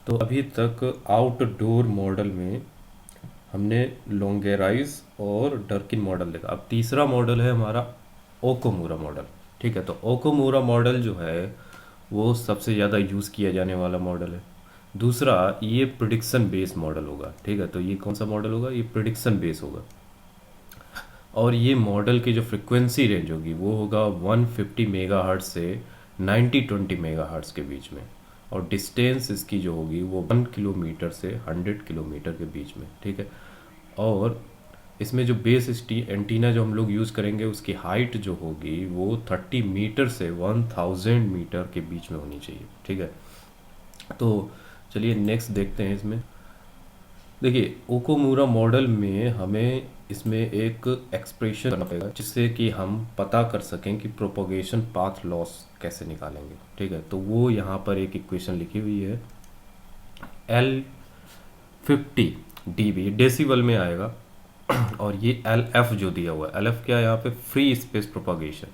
तो अभी तक आउटडोर मॉडल में हमने लोंगेराइज और डर्किन मॉडल देखा। अब तीसरा मॉडल है हमारा ओकोमूरा मॉडल। ठीक है, तो ओकोमूरा मॉडल जो है वो सबसे ज़्यादा यूज़ किया जाने वाला मॉडल है। दूसरा ये प्रिडिक्शन बेस मॉडल होगा। ठीक है, तो ये कौन सा मॉडल होगा? ये प्रिडिक्शन बेस होगा। और ये मॉडल की जो फ्रिक्वेंसी रेंज होगी वो होगा 150 मेगाहर्ट्ज से 90-20 मेगाहर्ट्ज के बीच में। और डिस्टेंस इसकी जो होगी वो 1 किलोमीटर से 100 किलोमीटर के बीच में। ठीक है, और इसमें जो बेस एंटीना जो हम लोग यूज़ करेंगे उसकी हाइट जो होगी वो 30 मीटर से 1000 मीटर के बीच में होनी चाहिए। ठीक है, तो चलिए नेक्स्ट देखते हैं। इसमें देखिए ओकोमूरा मॉडल में हमें इसमें एक एक्सप्रेशन करना पड़ेगा जिससे कि हम पता कर सकें कि प्रोपोगेशन पाथ लॉस कैसे निकालेंगे। ठीक है, तो वो यहाँ पर एक इक्वेशन लिखी हुई है L50 dB डेसिबल में आएगा। और ये LF जो दिया हुआ है, LF क्या है यहाँ पे? Free space propagation.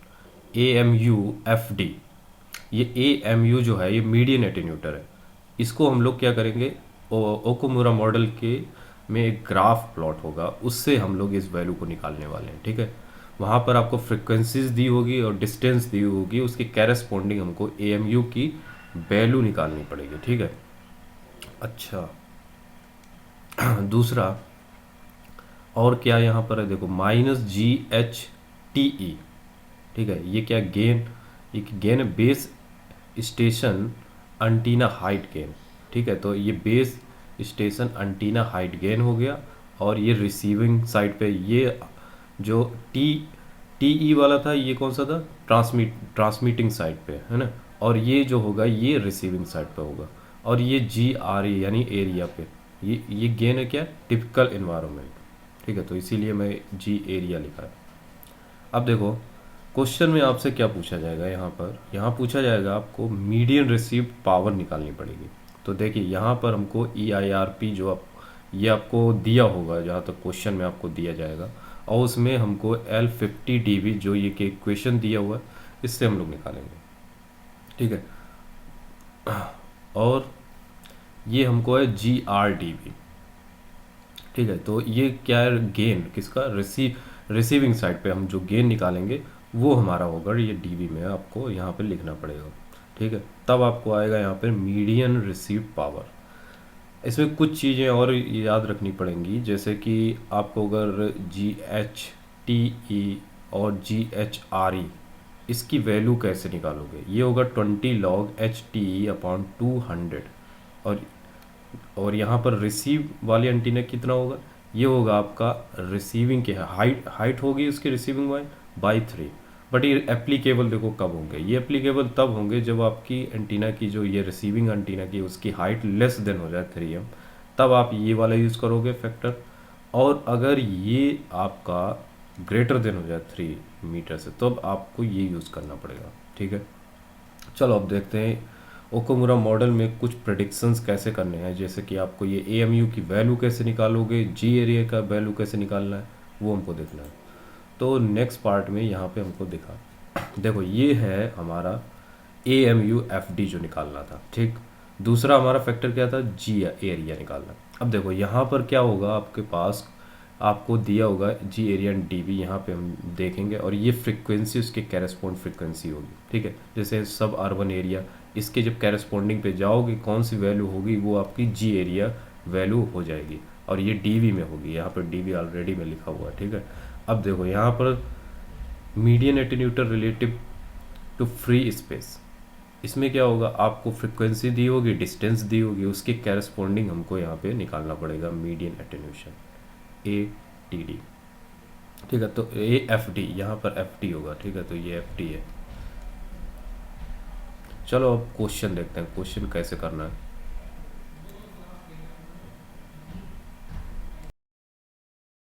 AMU-FD, ये AMU जो है ये मीडियन एटेन्यूटर है। इसको हम लोग क्या करेंगे, ओकुमुरा मॉडल के में एक ग्राफ प्लॉट होगा, उससे हम लोग इस वैल्यू को निकालने वाले हैं। ठीक है, वहाँ पर आपको फ्रिक्वेंसीज दी होगी और डिस्टेंस दी होगी, उसके कैरेस्पॉन्डिंग हमको AMU की वैल्यू निकालनी पड़ेगी। ठीक है, अच्छा दूसरा और क्या यहाँ पर है, देखो -GHTE। ठीक है, ये क्या गेन? एक गेन है base station antenna height gain. ठीक है, तो ये base station antenna height gain हो गया। और ये रिसीविंग साइड पे ये जो TE वाला था ये कौन सा था? ट्रांसमिटिंग साइड पे है ना। और ये जो होगा ये रिसीविंग साइड पे होगा। और ये GRE यानी एरिया पे, ये गेन है क्या? Typical environment. ठीक है, तो इसीलिए मैं G एरिया लिखा है। अब देखो क्वेश्चन में आपसे क्या पूछा जाएगा, यहाँ पूछा जाएगा आपको मीडियन रिसीव्ड पावर निकालनी पड़ेगी। तो देखिए यहाँ पर हमको EIRP जो ये आपको दिया होगा, जहाँ तक क्वेश्चन में आपको दिया जाएगा, और उसमें हमको L50 dB जो ये के इक्वेशन दिया हुआ है इससे हम लोग निकालेंगे। ठीक है, और ये हमको है GRdB। ठीक है, तो ये क्या है? गेन किसका? रिसीविंग साइड पे हम जो गेन निकालेंगे वो हमारा होगा ये डीबी में, आपको यहाँ पे लिखना पड़ेगा। ठीक है, तब आपको आएगा यहाँ पे मीडियन रिसीव पावर। इसमें कुछ चीज़ें और याद रखनी पड़ेंगी, जैसे कि आपको अगर GHTE और GHRE इसकी वैल्यू कैसे निकालोगे, ये होगा 20 log HTE/200। और यहाँ पर रिसीव वाली एंटीना कितना होगा? ये होगा आपका रिसीविंग के हाइट होगी उसकी रिसीविंग बाई 3। बट ये एप्लीकेबल देखो कब होंगे, ये एप्लीकेबल तब होंगे जब आपकी एंटीना की जो ये रिसीविंग एंटीना की उसकी हाइट लेस देन हो जाए 3m, तब आप ये वाला यूज़ करोगे फैक्टर। और अगर ये आपका ग्रेटर देन हो जाए 3 मीटर से, तब आपको ये यूज़ करना पड़ेगा। ठीक है, चलो अब देखते हैं ओकोमुरा मॉडल में कुछ प्रेडिक्शंस कैसे करने हैं, जैसे कि आपको ये AMU की वैल्यू कैसे निकालोगे, G एरिया का वैल्यू कैसे निकालना है, वो हमको देखना है। तो नेक्स्ट पार्ट में यहाँ पे हमको देखो ये है हमारा AMU-FD जो निकालना था। ठीक, दूसरा हमारा फैक्टर क्या था? G एरिया निकालना। अब देखो यहाँ पर क्या होगा, आपके पास आपको दिया होगा G एरिया एंड DB, यहाँ पे हम देखेंगे, और ये फ्रिक्वेंसी उसके कैरेस्पॉन्ड फ्रिक्वेंसी होगी। ठीक है, जैसे सब अर्बन एरिया, इसके जब कैरेस्पॉन्डिंग पे जाओगे कौन सी वैल्यू होगी, वो आपकी G एरिया वैल्यू हो जाएगी, और ये DB में होगी। यहाँ पर DB ऑलरेडी में लिखा हुआ है। ठीक है, अब देखो यहाँ पर median attenuator relative to free space, इसमें क्या होगा, आपको फ्रिक्वेंसी दी होगी, डिस्टेंस दी होगी, उसके कैरेस्पॉन्डिंग हमको यहाँ पे निकालना पड़ेगा मीडियन एटेन्यूशन ATD। ठीक है, तो AFD, यहाँ पर FD होगा। ठीक है, तो ये FD है। चलो अब क्वेश्चन देखते हैं, क्वेश्चन कैसे करना है।